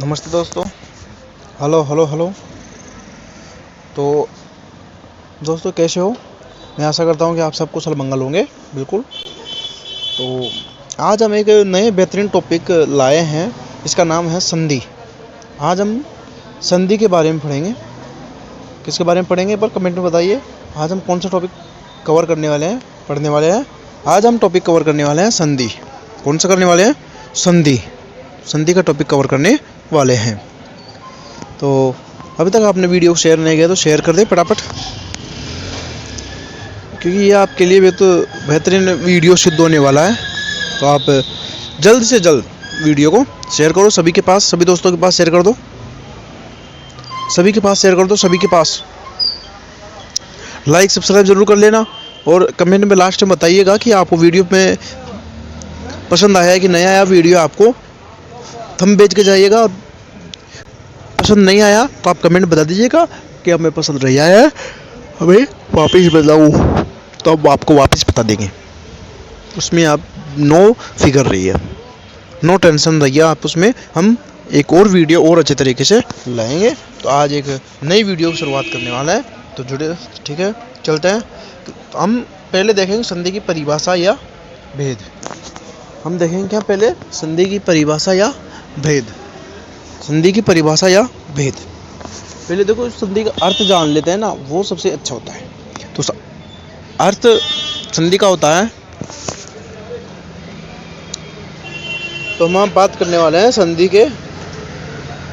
नमस्ते दोस्तों। Hello hello hello. तो दोस्तों कैसे हो? मैं आशा करता हूँ कि आप सब कुशल मंगल होंगे। बिल्कुल। तो आज हम एक नए बेहतरीन टॉपिक लाए हैं। इसका नाम है संधि। आज हम संधि के बारे में पढ़ेंगे। किसके बारे में पढ़ेंगे पर कमेंट में बताइए। आज हम कौन सा टॉपिक कवर करने वाले हैं, पढ़ने वाले हैं। आज हम टॉपिक कवर करने वाले हैं संधि। कौन सा करने वाले हैं? संधि। संधि का टॉपिक कवर करने वाले हैं। तो अभी तक आपने वीडियो शेयर नहीं किया तो शेयर कर दें फटाफट, क्योंकि ये आपके लिए तो बेहतरीन वीडियो सिद्ध होने वाला है। तो आप जल्द से जल्द वीडियो को शेयर करो सभी के पास, सभी दोस्तों के पास शेयर कर दो, सभी के पास शेयर कर दो, सभी के पास। लाइक सब्सक्राइब जरूर कर लेना और कमेंट में लास्ट में बताइएगा कि आपको वीडियो में पसंद आया है कि नहीं आया। वीडियो आपको थंब भेज के जाइएगा। और पसंद नहीं आया तो आप कमेंट बता दीजिएगा कि हमें पसंद नहीं आया है, हमें वापस बताओ, तो अब आपको वापस बता देंगे। उसमें आप नो फिकर रहिए, नो टेंशन रहिए आप उसमें। हम एक और वीडियो और अच्छे तरीके से लाएंगे। तो आज एक नई वीडियो की शुरुआत करने वाला है, तो जुड़े। ठीक है, चलते हैं। तो हम पहले देखेंगे संधि की परिभाषा या भेद। हम देखेंगे क्या पहले? संधि की परिभाषा या भेद। संधि की परिभाषा या भेद। पहले देखो संधि का अर्थ जान लेते हैं ना, वो सबसे अच्छा होता है। तो अर्थ संधि का होता है। तो हम बात करने वाले हैं संधि के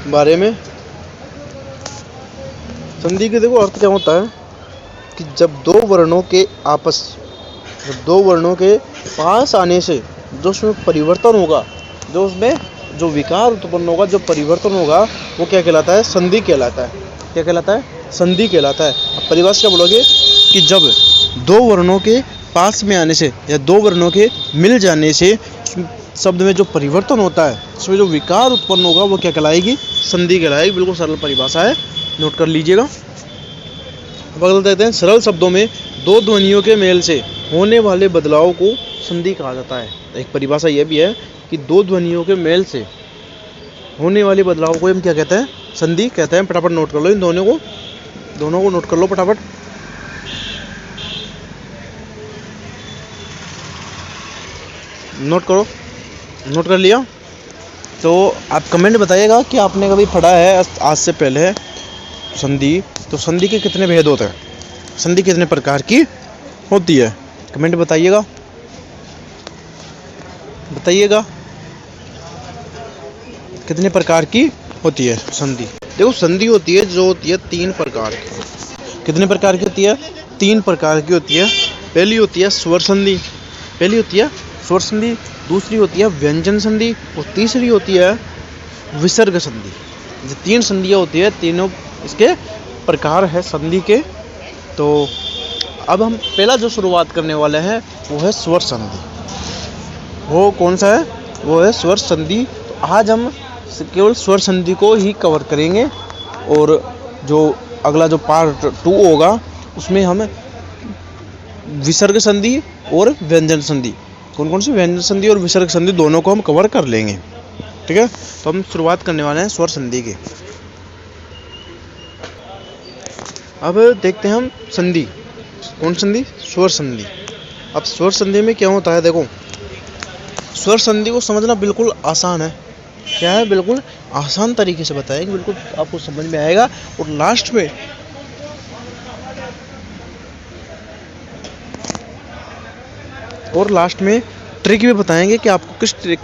बारे में। संधि के देखो अर्थ क्या होता है कि जब दो वर्णों के पास आने से जो उसमें परिवर्तन होगा, जो उसमें जो विकार उत्पन्न होगा, जो परिवर्तन होगा, वो क्या कहलाता है? संधि कहलाता है। क्या कहलाता है? संधि कहलाता है। अब परिभाषा क्या बोलोगे कि जब दो वर्णों के पास में आने से या दो वर्णों के मिल जाने से शब्द में जो परिवर्तन होता है, उसमें जो विकार उत्पन्न होगा, वो क्या कहलाएगी? संधि कहलाएगी। बिल्कुल सरल परिभाषा है, नोट कर लीजिएगा। अब अगला देखते हैं। सरल शब्दों में दो ध्वनियों के मेल से होने वाले बदलाव को संधि कहा जाता है। एक परिभाषा यह भी है कि दो ध्वनियों के मेल से होने वाले बदलाव को हम क्या कहते हैं? संधि कहते हैं। फटाफट नोट कर लो इन दोनों को नोट कर लो फटाफट। नोट करो। नोट कर लिया? तो आप कमेंट बताइएगा कि आपने कभी पढ़ा है आज से पहले संधि। तो संधि के कितने भेद होते हैं, संधि कितने प्रकार की होती है? कमेंट बताइएगा, कितने प्रकार की होती है संधि। देखो संधि होती है जो होती है तीन प्रकार की। कितने प्रकार की होती है? तीन प्रकार की होती है। पहली होती है स्वर संधि, दूसरी होती है व्यंजन संधि और तीसरी होती है विसर्ग संधि। ये तीन संधियाँ होती है, तीनों इसके प्रकार है संधि के। तो अब हम पहला जो शुरुआत करने वाले हैं वो है स्वर संधि। वो कौन सा है? वो है स्वर संधि। तो आज हम केवल स्वर संधि को ही कवर करेंगे और जो अगला जो पार्ट 2 होगा उसमें हम विसर्ग संधि और व्यंजन संधि, कौन सी व्यंजन संधि और विसर्ग संधि, दोनों को हम कवर कर लेंगे। ठीक है, तो हम शुरुआत करने वाले हैं स्वर संधि की। अब देखते हैं हम संधि। कौन संधि? स्वर संधि। अब स्वर संधि में क्या होता है? देखो स्वर संधि को समझना बिल्कुल आसान है। क्या है? बिल्कुल आसान तरीके से बताएंगे, बिल्कुल आपको समझ में आएगा। और लास्ट में ट्रिक भी बताएंगे कि आपको किस ट्रिक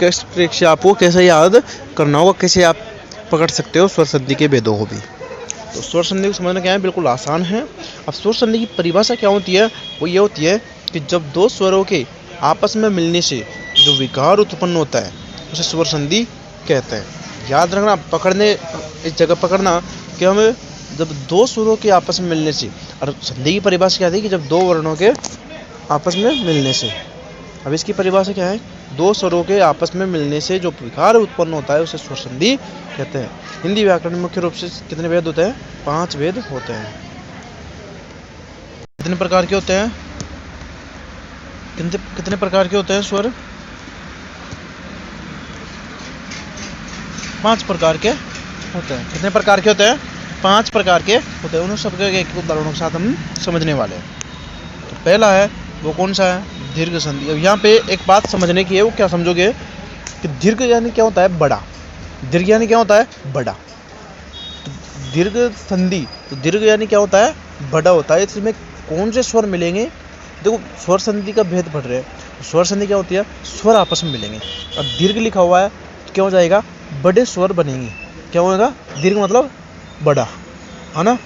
से आपको कैसे याद करना होगा, कैसे आप पकड़ सकते हो स्वर संधि के भेदों को भी। तो स्वर संधि को समझना क्या है? बिल्कुल आसान है। अब स्वर संधि की परिभाषा क्या होती है? वो ये होती है कि जब दो स्वरों के आपस में मिलने से जो विकार उत्पन्न होता है उसे स्वर संधि कहते हैं। याद रखना, इस जगह पकड़ना कि हम जब दो स्वरों के आपस में मिलने से, और संधि की परिभाषा क्या थी कि जब दो वर्णों के आपस में मिलने से। अब इसकी परिभाषा क्या है? दो स्वरों के आपस में मिलने से जो विकार उत्पन्न होता है उसे स्वर संधि कहते हैं। हिंदी व्याकरण में मुख्य रूप से कितने भेद होते हैं? 5 भेद होते हैं। कितने प्रकार के होते हैं? कितने प्रकार के होते हैं स्वर? 5 प्रकार के होते हैं। कितने प्रकार के होते हैं? 5 प्रकार के होते हैं। उन सबके एक उदाहरणों के साथ हम समझने वाले हैं। तो पहला है वो कौन सा है? दीर्घ संधि। अब यहाँ पे एक बात समझने की है, वो क्या समझोगे कि दीर्घ यानी क्या होता है? बड़ा। दीर्घ यानी क्या होता है? बड़ा। तो दीर्घ संधि, तो दीर्घ यानी क्या होता है? बड़ा होता है। इसमें कौन से स्वर मिलेंगे? देखो स्वर संधि का भेद पढ़ रहे हैं। स्वर संधि क्या होती है? स्वर आपस में मिलेंगे। अब दीर्घ लिखा हुआ है तो क्या हो जाएगा? बड़े स्वर बनेंगे। क्या होगा? दीर्घ मतलब बड़ा, है ना?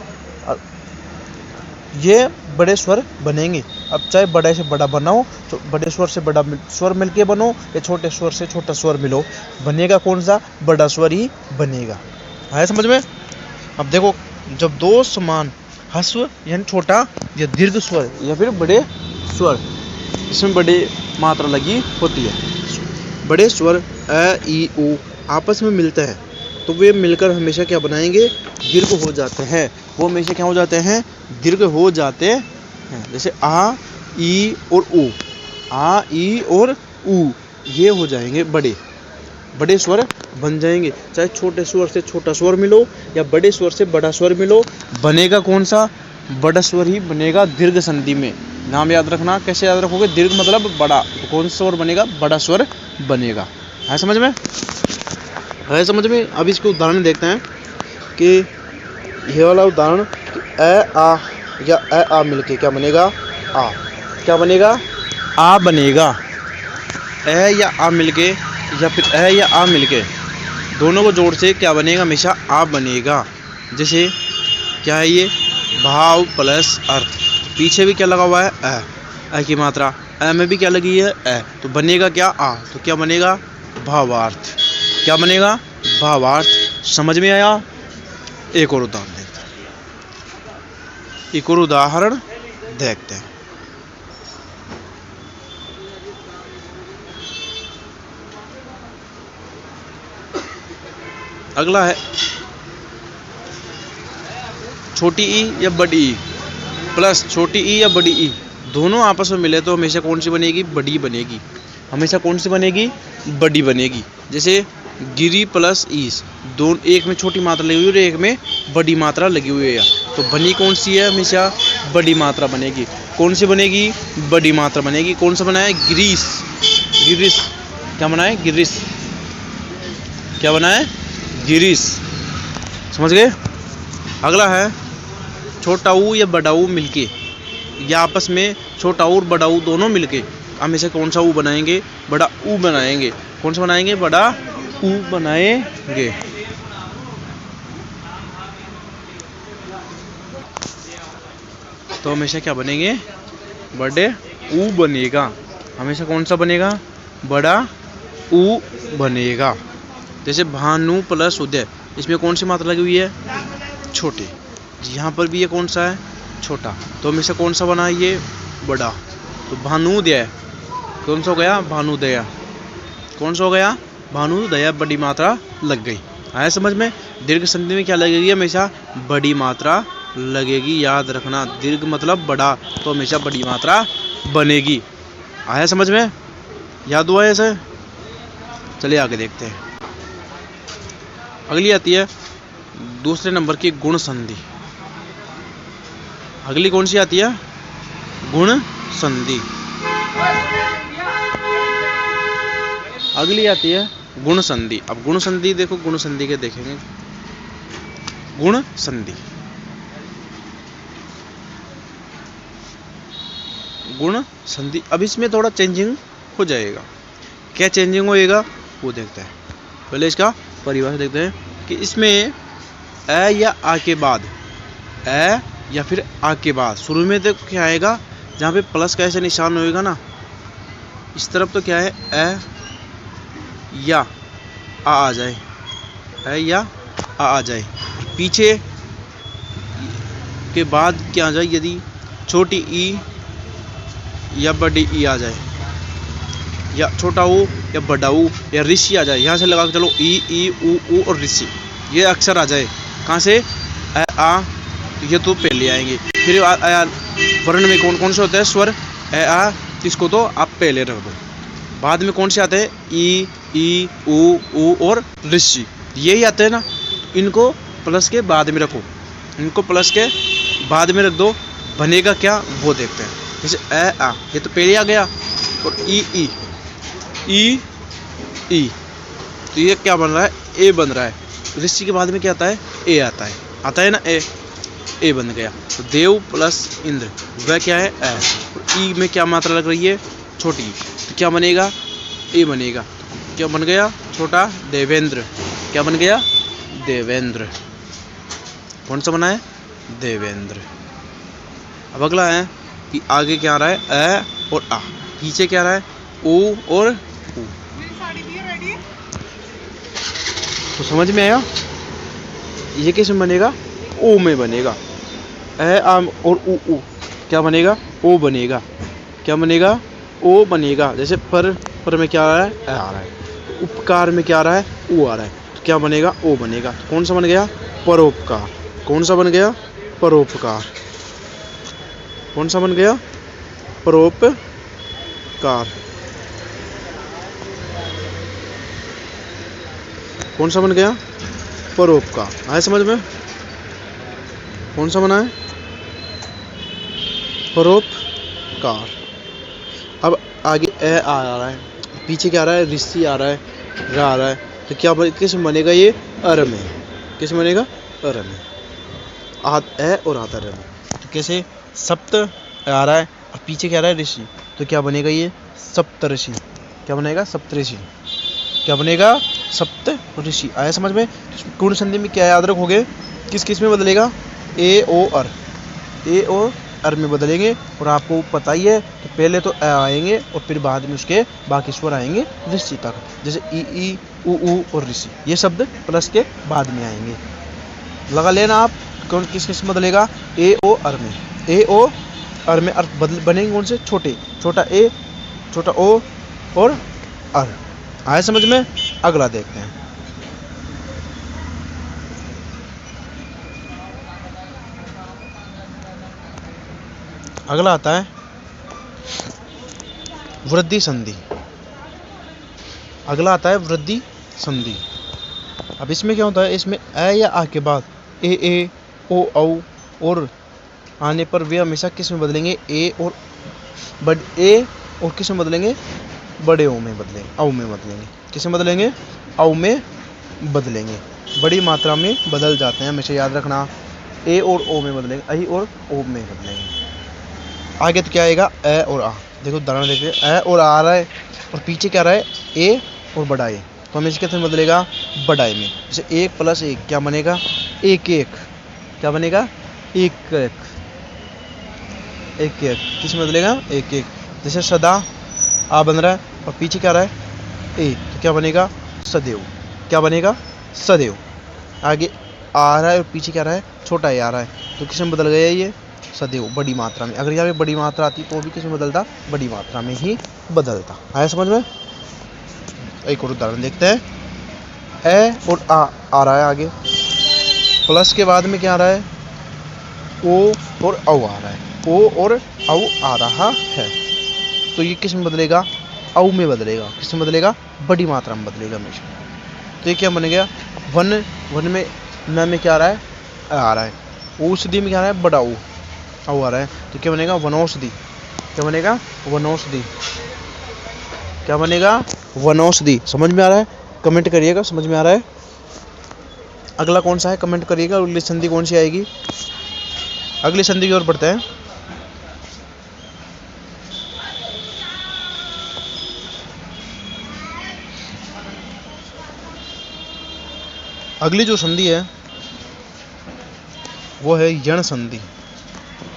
ये बड़े स्वर बनेंगे। अब चाहे बड़े से बड़ा बनाओ, तो बड़े स्वर से बड़ा स्वर मिलके बनो, या छोटे स्वर से छोटा स्वर मिलो, बनेगा कौन सा? बड़ा स्वर ही बनेगा। आया समझ में? अब देखो, जब दो समान ह्रस्व यानी छोटा या दीर्घ स्वर या फिर बड़े स्वर, इसमें बड़ी मात्रा लगी होती है, बड़े स्वर अ, ई, उ आपस में मिलते हैं तो वे मिलकर हमेशा क्या बनाएंगे? दीर्घ हो जाते हैं। वो हमेशा क्या हो जाते हैं? दीर्घ हो जाते हैं। जैसे आ, ई और उ, आ, ई और उ, ये हो जाएंगे बड़े बड़े स्वर बन जाएंगे। चाहे छोटे स्वर से छोटा स्वर मिलो या बड़े स्वर से बड़ा स्वर मिलो, बनेगा कौन सा? बड़ा स्वर ही बनेगा दीर्घ संधि में। नाम याद रखना। कैसे याद रखोगे? दीर्घ मतलब बड़ा, तो कौन सा स्वर बनेगा? बड़ा स्वर बनेगा। है समझ में? है समझ में? अब इसके उदाहरण देखते हैं कि ये वाला उदाहरण, अ, आ या आ मिलके क्या बनेगा? आ। क्या बनेगा? आ बनेगा। अ या आ मिलके या फिर अ या आ मिलके दोनों को जोड़ से क्या बनेगा? हमेशा आ बनेगा। जैसे क्या है ये? भाव प्लस अर्थ। पीछे भी क्या लगा हुआ है? अ की मात्रा। अ में भी क्या लगी है? अ। तो बनेगा क्या? आ। तो क्या बनेगा? भावार्थ। क्या बनेगा? भावार्थ। समझ में आया? एक और उदाहरण देखते हैं। एक और उदाहरण देखते हैं। अगला है छोटी ई या बड़ी ई प्लस छोटी ई या बड़ी ई दोनों आपस में मिले तो हमेशा कौन सी बनेगी? बड़ी बनेगी। हमेशा कौन सी बनेगी? बड़ी बनेगी। जैसे गिरी प्लस ईस, दोनों एक में छोटी मात्रा लगी हुई है और एक में बड़ी मात्रा लगी हुई है, तो बनी कौन सी है? हमेशा बड़ी मात्रा बनेगी। कौन सी बनेगी? बड़ी मात्रा बनेगी। कौन सा बना है? गिरीश। गिरीश। क्या बना है? गिरीश। क्या बना है? गिरीश। समझ गए? अगला है छोटा ऊ या बड़ा ऊ मिलके, या आपस में छोटा ऊ और बड़ा ऊ दोनों मिलके हमेशा कौन सा ऊ बनाएंगे? बड़ा ऊ बनाएंगे। कौन सा बनाएंगे? बड़ा ऊ बनाएंगे। तो हमेशा क्या बनेंगे? बड़े ऊ बनेगा। हमेशा कौन सा बनेगा? बड़ा ऊ बनेगा। जैसे भानु प्लस उदय, इसमें कौन सी मात्रा लगी हुई है? छोटी। यहाँ पर भी ये कौन सा है? छोटा। तो हमेशा कौन सा बना? ये बड़ा। तो भानुदय कौन सा हो गया? भानुदया। कौन सा हो गया? भानुदया। बड़ी मात्रा लग गई। आया समझ में? दीर्घ संधि में क्या लगेगी? हमेशा बड़ी मात्रा लगेगी। याद रखना, दीर्घ मतलब बड़ा, तो हमेशा बड़ी मात्रा बनेगी। आया समझ में? याद हुआ ऐसे? चलिए आगे देखते हैं। अगली आती है दूसरे नंबर की गुण संधि। अगली कौन सी आती है? गुण संधि। अगली आती है गुण संधि। अब गुण संधि देखो, गुण संधि के देखेंगे। गुण संधि, गुण संधि। अब इसमें थोड़ा चेंजिंग हो जाएगा। क्या चेंजिंग होएगा वो देखते हैं। पहले इसका परिभाषा देखते हैं कि इसमें अ या आ के बाद, अ या फिर आ के बाद शुरू में तो क्या आएगा? जहाँ पे प्लस का ऐसा निशान होएगा ना, इस तरफ तो क्या है? अ या आ जाए, अ या आ जाए। पीछे के बाद क्या आ जाए? यदि छोटी ई या बड़ी ई आ जाए, या छोटा ऊ या बड़ा ऊ या ऋषि आ जाए। यहाँ से लगा के चलो ई ऊ और ऋषि, ये अक्षर आ जाए। कहाँ से? अ आ, ये तो पहले आएंगे। फिर वर्ण में कौन कौन से होते हैं स्वर? अ आ, इसको तो आप पहले रख दो। बाद में कौन से आते हैं? ई ऊ और ऋषि, यही आते हैं ना। इनको प्लस के बाद में रखो, इनको प्लस के बाद में रख दो, बनेगा क्या वो देखते हैं। जैसे ए आ, ये तो पहले आ गया, और ई ई ई ई, तो ये क्या बन रहा है, ए बन रहा है। ऋषि के बाद में क्या आता है, ए आता है ना, ए बन गया। तो देव प्लस इंद्र वह क्या है, ए। और ई में क्या मात्रा लग रही है, छोटी, तो क्या बनेगा, ए बनेगा। तो क्या बन गया, छोटा देवेंद्र। क्या बन गया, देवेंद्र। कौन सा बना है, देवेंद्र। अब अगला है कि आगे क्या आ रहा है, ए और आ, पीछे क्या आ रहा है, ओ और ऊ। तो समझ में आया, ये कैसे बनेगा, ओ में बनेगा। ए आम और ऊ, क्या बनेगा, ओ बनेगा। क्या बनेगा, ओ बनेगा। जैसे पर में क्या आ रहा है, ए आ रहा है। उपकार में क्या आ रहा है, ऊ आ रहा है, तो क्या बनेगा, ओ बनेगा। तो कौन सा बन गया, परोपकार। कौन सा बन गया, परोपकार। कौन सा बन गया, परोपकार। कौन सा बन गया, परोपकार। आए समझ में, कौन सा बना है, परोपकार। अब आगे ए आ रहा है, पीछे क्या आ रहा है, ऋषि आ रहा है, रा आ रहा है, तो क्या किस बनेगा, ये अर में। किस बनेगा, अर में। ए और आता र में, तो कैसे, सप्त आ रहा है और पीछे क्या आ रहा है, ऋषि, तो क्या बनेगा, ये सप्तऋषि। क्या बनेगा, सप्तऋषि। क्या बनेगा, सप्त ऋषि। आया समझ में। गुण संधि में क्या याद रखोगे, किस किस में बदलेगा, ए ओ अर, ए ओ अर में बदलेंगे। और आपको पता ही है कि पहले तो ए आएंगे और फिर बाद में उसके बाकी स्वर आएंगे ऋषि तक। जैसे ई ऊ और ऋषि, ये शब्द प्लस के बाद में आएंगे। लगा लेना आप, कौन किस किस में बदलेगा, ए ओ अर में। ए ओ अर में अर्थ बदल बनेंगे कौन से, छोटे, छोटा ए, छोटा ओ और अर। आए समझ में। अगला देखते हैं, अगला आता है वृद्धि संधि। अगला आता है वृद्धि संधि। अब इसमें क्या होता है, इसमें ए या आ के बाद ए ओ औ और आने पर वे हमेशा किस में बदलेंगे, ए और किस में बदलेंगे, बड़े ओ में बदलेंगे, औ में बदलेंगे। किस में बदलेंगे, औ में बदलेंगे। बड़ी मात्रा में बदल जाते हैं, हमेशा याद रखना। ए और ओ में बदलेंगे, आई और ओ में बदलेंगे। आगे तो क्या आएगा, ए और आ। देखो उदाहरण देखिए, ए और आ रहा है और पीछे क्या रहा है, ए और बड़ा ए, तो हमेशा किस में बदलेगा, बड़ा ए में। जैसे एक प्लस एक क्या बनेगा, एक एक। क्या बनेगा, एक एक। एक एक किस में बदलेगा, एक एक। जैसे सदा आ बन रहा है और पीछे क्या रहा है, ए, तो क्या बनेगा, सदैव। क्या बनेगा, सदैव। आगे आ रहा है और पीछे क्या रहा है, छोटा ए आ रहा है, तो किस में बदल गया, ये सदैव, बड़ी मात्रा में। अगर यहाँ पे बड़ी मात्रा आती तो भी किस में बदलता, बड़ी मात्रा में ही बदलता। आया समझ में। एक और उदाहरण देखते हैं, ए और आ रहा है आगे, प्लस के बाद में क्या आ रहा है, ओ और औ आ रहा है, ओ और औ आ रहा है, तो ये किस में बदलेगा, औ में बदलेगा। किस में बदलेगा, बड़ी मात्रा में बदलेगा हमेशा। तो ये क्या बन गया, वन में न में क्या आ रहा है, आ रहा है। औषधि में क्या आ रहा है, बड़ा ओ आ रहा है, तो क्या बनेगा, वनौषधि। क्या बनेगा, वनौषधि। क्या बनेगा, वनौषधि। समझ में आ रहा है, कमेंट करिएगा समझ में आ रहा है। अगला कौन सा है, कमेंट करिएगा। अगली संधि कौन सी आएगी, अगली संधि की ओर बढ़ते हैं। अगली जो संधि है वो है यण संधि।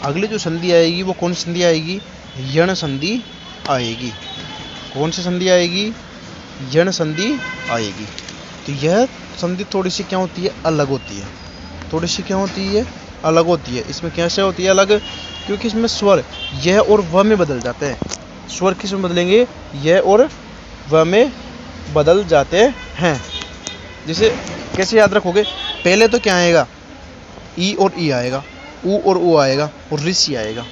अगली जो संधि आएगी वो कौन सी संधि आएगी, यण संधि आएगी। कौन सी संधि आएगी, यण संधि आएगी। तो यह संधि थोड़ी सी क्या होती है, अलग होती है। थोड़ी सी क्या होती है, अलग होती है। इसमें कैसे होती है अलग, क्योंकि इसमें स्वर यह और वह में बदल जाते हैं। स्वर किस में बदलेंगे, यह और वह में बदल जाते हैं। जैसे कैसे याद रखोगे, पहले तो क्या आएगा, ई और ई आएगा, ऊ और ऊ आएगा और ऋषि आएगा।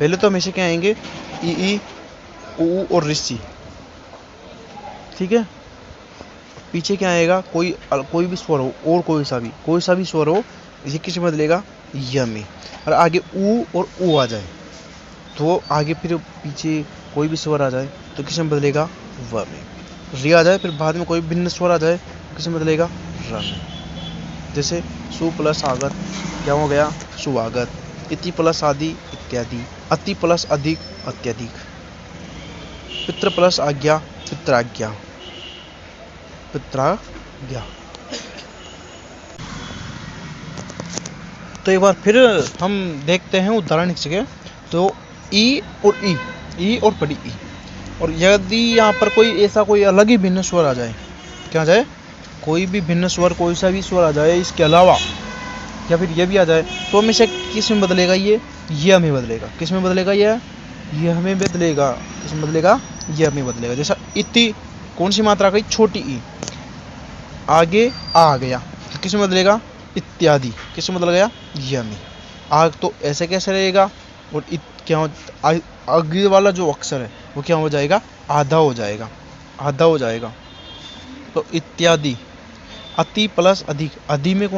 पहले तो हमेशा क्या आएंगे, ई ऊ और ऋषि, ठीक है। पीछे क्या आएगा, कोई भी स्वर हो और कोई सा भी स्वर हो, ये किस में बदलेगा, य में। और आगे ऊ और ऊ आ जाए तो आगे फिर पीछे कोई भी स्वर आ जाए तो किस में बदलेगा, व में। री आ जाए फिर बाद में कोई भिन्न स्वर आ जाए तो किस में बदलेगा, र में। जैसे सु प्लस आगत क्या हो गया, सुआगत। इति प्लस आदि इत्यादि। अति प्लस अधिक अत्यधिक। पितृ प्लस आज्ञा पित्राज्ञा पित्राज्ञा। तो एक बार फिर हम देखते हैं उदाहरण के। तो ई और बड़ी ई, और यदि यहाँ पर कोई अलग ही भिन्न स्वर आ जाए, क्या आ जाए, कोई भी भिन्न स्वर, कोई सा भी स्वर आ जाए इसके अलावा, या फिर ये भी आ जाए, तो हमेशा किस में बदलेगा, ये हमें बदलेगा। किस में बदलेगा, ये हमें बदलेगा। किस में बदलेगा, ये हमें बदलेगा। जैसा इति कौन सी मात्रा गई, छोटी ई, आगे आ गया तो किस में बदलेगा, इत्यादि। किस में बदल गया, ये में। आग तो ऐसे कैसे रहेगा, और क्या आगे वाला जो अक्षर है वो क्या हो जाएगा, आधा हो जाएगा, आधा हो जाएगा। तो इत्यादि। अति प्लस अधिक, अति में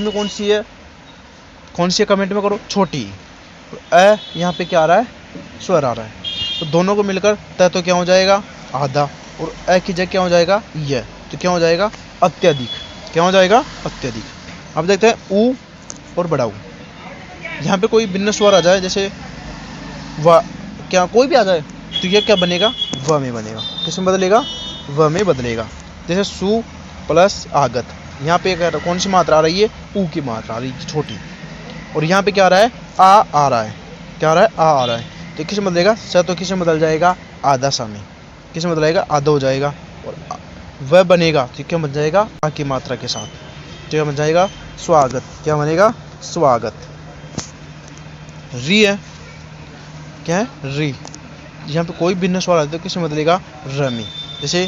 कौन सी है, कमेंट में करो, छोटी। तो अ यहाँ पे क्या आ रहा है, स्वर आ रहा है, तो दोनों को मिलकर त तो क्या हो जाएगा, आधा, और अ की जगह क्या हो जाएगा, यह, तो क्या हो जाएगा, अत्यधिक। क्या हो जाएगा, अत्यधिक। अब देखते हैं ऊ और बड़ा ऊ। यहाँ पे कोई भिन्न स्वर आ जाए, जैसे व, क्या कोई भी आ जाए, तो ये क्या बनेगा, व में बनेगा। किस में बदलेगा, व में बदलेगा। जैसे सु प्लस आगत, यहाँ पे कौन सी मात्रा आ रही है, ऊ की मात्रा आ रही है, छोटी। और यहाँ पे क्या आ रहा है, आ रहा है। क्या आ रहा है, आ रहा है। तो किस में बदलेगा, स तो किस में बदल जाएगा, आधा सा में। किस में बदलेगा, आधा हो जाएगा। और वह बनेगा तो क्या बन जाएगा, आ की मात्रा के साथ, तो क्या बन जाएगा, स्वागत। क्या बनेगा, स्वागत। री है, क्या है, री। यहाँ पे कोई भिन्न स्वर आता है तो किस में बदलेगा, र में। जैसे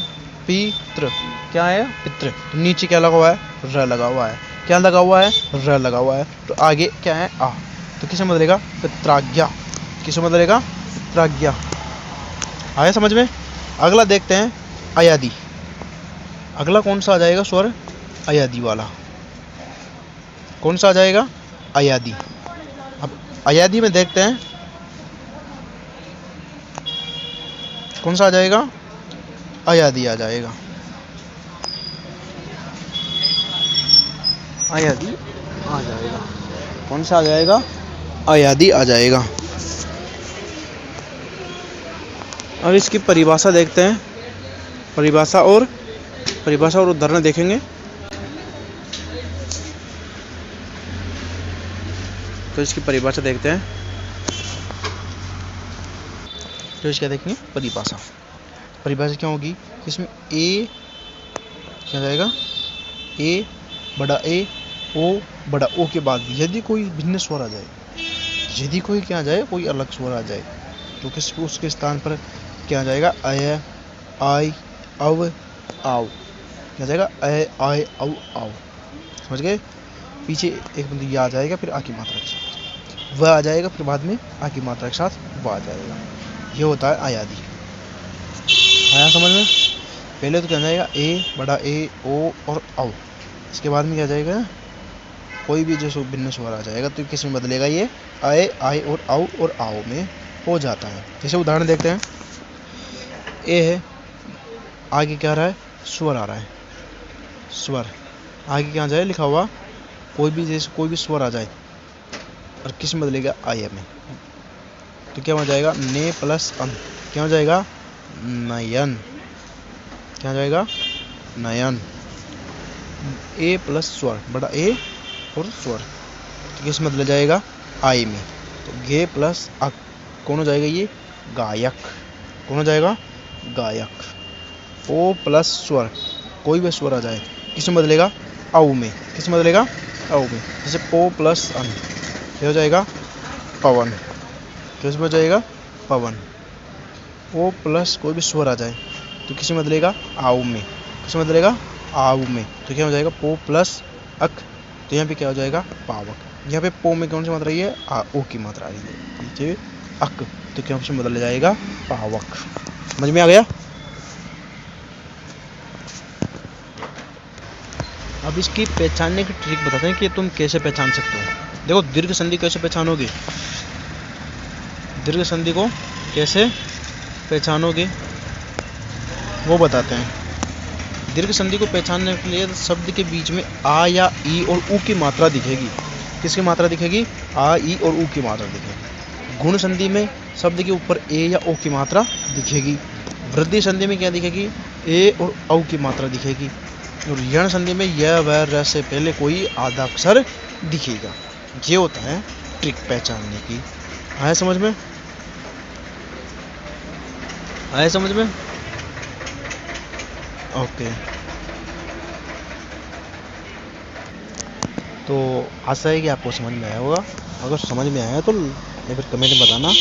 पितृ, क्या है, पितृ, तो नीचे क्या लगा हुआ है, र लगा हुआ है। क्या लगा हुआ है, र लगा हुआ है। तो आगे क्या है, आ, तो किस में बदलेगा, पित्राज्ञा। किस में बदलेगा, पित्राज्ञा। आया समझ में। अगला देखते हैं अयादि। अगला कौन सा आ जाएगा स्वर, अयादि वाला। कौन सा आ जाएगा, अयादि। अब अयादि में देखते हैं कौन सा आ जाएगा, अयादि आ जाएगा। अयादि आ जाएगा। कौन सा आ जाएगा, अयादि आ जाएगा। अब इसकी परिभाषा देखते हैं। परिभाषा और उदाहरण देखेंगे। तो इसकी परिभाषा देखते हैं। तो इसका देखेंगे परिभाषा क्या होगी, इसमें ए क्या जाएगा, ए बड़ा ए, ओ बड़ा ओ के बाद यदि कोई भिन्न स्वर आ जाए, यदि कोई क्या आ जाए, कोई अलग स्वर आ जाए, तो किस उसके स्थान पर क्या आ जाएगा, अय आई अव आओ। क्या आ जाएगा, अय आय अव आओ। समझ गए। पीछे एक बंदी आ जाएगा, फिर आ की मात्रा के साथ वह आ जाएगा, फिर बाद में आ की मात्रा के साथ वह आ जाएगा। ये होता है अयादि। आया समझ में। पहले तो क्या जाएगा, ए बड़ा ए, ओ और औ। इसके बाद में क्या जाएगा, कोई भी जो भिन्न स्वर आ जाएगा तो किस में बदलेगा, ये आए आई और औ और आओ में हो जाता है। जैसे उदाहरण देखते हैं। ए है, आगे क्या आ रहा है, स्वर आ रहा है, स्वर। आगे क्या आ जाए लिखा हुआ, कोई भी स्वर आ जाए और किस में बदलेगा, आय में। तो क्या हो जाएगा, ने प्लस अन। क्या हो जाएगा, नयन। क्या हो जाएगा, नयन। ए प्लस स्वर, बड़ा ए और स्वर, तो किस में बदल जाएगा, आय में। तो गे प्लस अक, कौन हो जाएगा, ये गायक। कौन हो जाएगा, गायक। ओ प्लस स्वर, कोई भी स्वर आ जाए, किस में बदलेगा, औ में। किस में बदलेगा, औ में। जैसे पो प्लस अन, क्या हो जाएगा, पवन। किस में हो जाएगा, पवन। ओ प्लस कोई भी स्वर आ जाए तो किस में बदलेगा, आऊ में। किस में बदलेगा, आऊ में। तो क्या हो जाएगा, पो प्लस अक, तो यहाँ पे क्या हो जाएगा, पावक। यहाँ पे पो में कौन सी मात्रा आई है, आ ओ की मात्रा आई है, नीचे अक, तो क्या ऑप्शन बदल जाएगा, पावक। समझ में आ गया। अब इसकी पहचानने की ट्रिक बताते हैं कि तुम कैसे पहचान सकते हो। देखो दीर्घ संधि कैसे पहचानोगे, दीर्घ संधि को कैसे पहचानोगे वो बताते हैं। दीर्घ संधि को पहचानने के लिए शब्द के बीच में आ या ई और ऊ की मात्रा दिखेगी। किसकी मात्रा दिखेगी? आ, ई और ऊ की मात्रा दिखेगी। गुण संधि में शब्द के ऊपर ए या ओ की मात्रा दिखेगी। वृद्धि संधि में क्या दिखेगी? ए और औ की मात्रा दिखेगी। और यण संधि में य व र से पहले कोई आधा अक्षर दिखेगा। ये होता है ट्रिक पहचानने की। आया समझ में? आया समझ में? ओके, तो आशा है कि आपको समझ में आया होगा। अगर समझ में आया तो या फिर कमेंट में बताना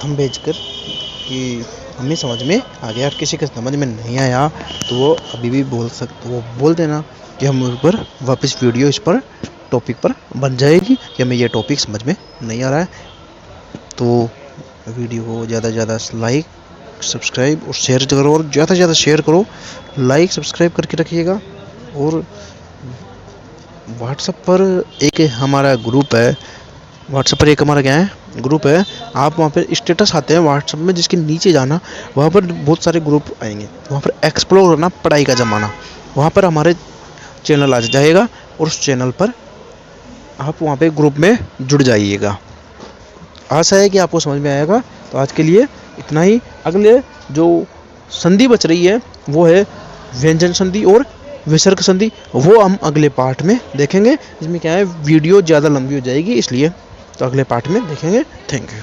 थंब भेज कर कि हमें समझ में आ गया। और किसी के समझ में नहीं आया तो वो अभी भी वो बोल देना कि हम उस पर वापस वीडियो इस पर टॉपिक पर बन जाएगी कि हमें ये टॉपिक समझ में नहीं आ रहा है। तो वीडियो को ज़्यादा से ज़्यादा लाइक, सब्सक्राइब और शेयर करो, और ज़्यादा से ज़्यादा शेयर करो, लाइक सब्सक्राइब करके रखिएगा। और व्हाट्सएप पर एक हमारा ग्रुप है, व्हाट्सएप पर एक हमारा क्या है ग्रुप है। आप वहाँ पर स्टेटस आते हैं व्हाट्सएप में, जिसके नीचे जाना, वहाँ पर बहुत सारे ग्रुप आएंगे। वहाँ पर एक्सप्लोर करना पढ़ाई का ज़माना, वहाँ पर हमारे चैनल आ जाएगा और उस चैनल पर आप वहाँ पे ग्रुप में जुड़ जाइएगा। आशा है कि आपको समझ में आएगा। तो आज के लिए इतना ही। अगले जो संधि बच रही है वो है व्यंजन संधि और विसर्ग संधि, वो हम अगले पार्ट में देखेंगे। इसमें क्या है वीडियो ज़्यादा लंबी हो जाएगी इसलिए, तो अगले पार्ट में देखेंगे। Thank you.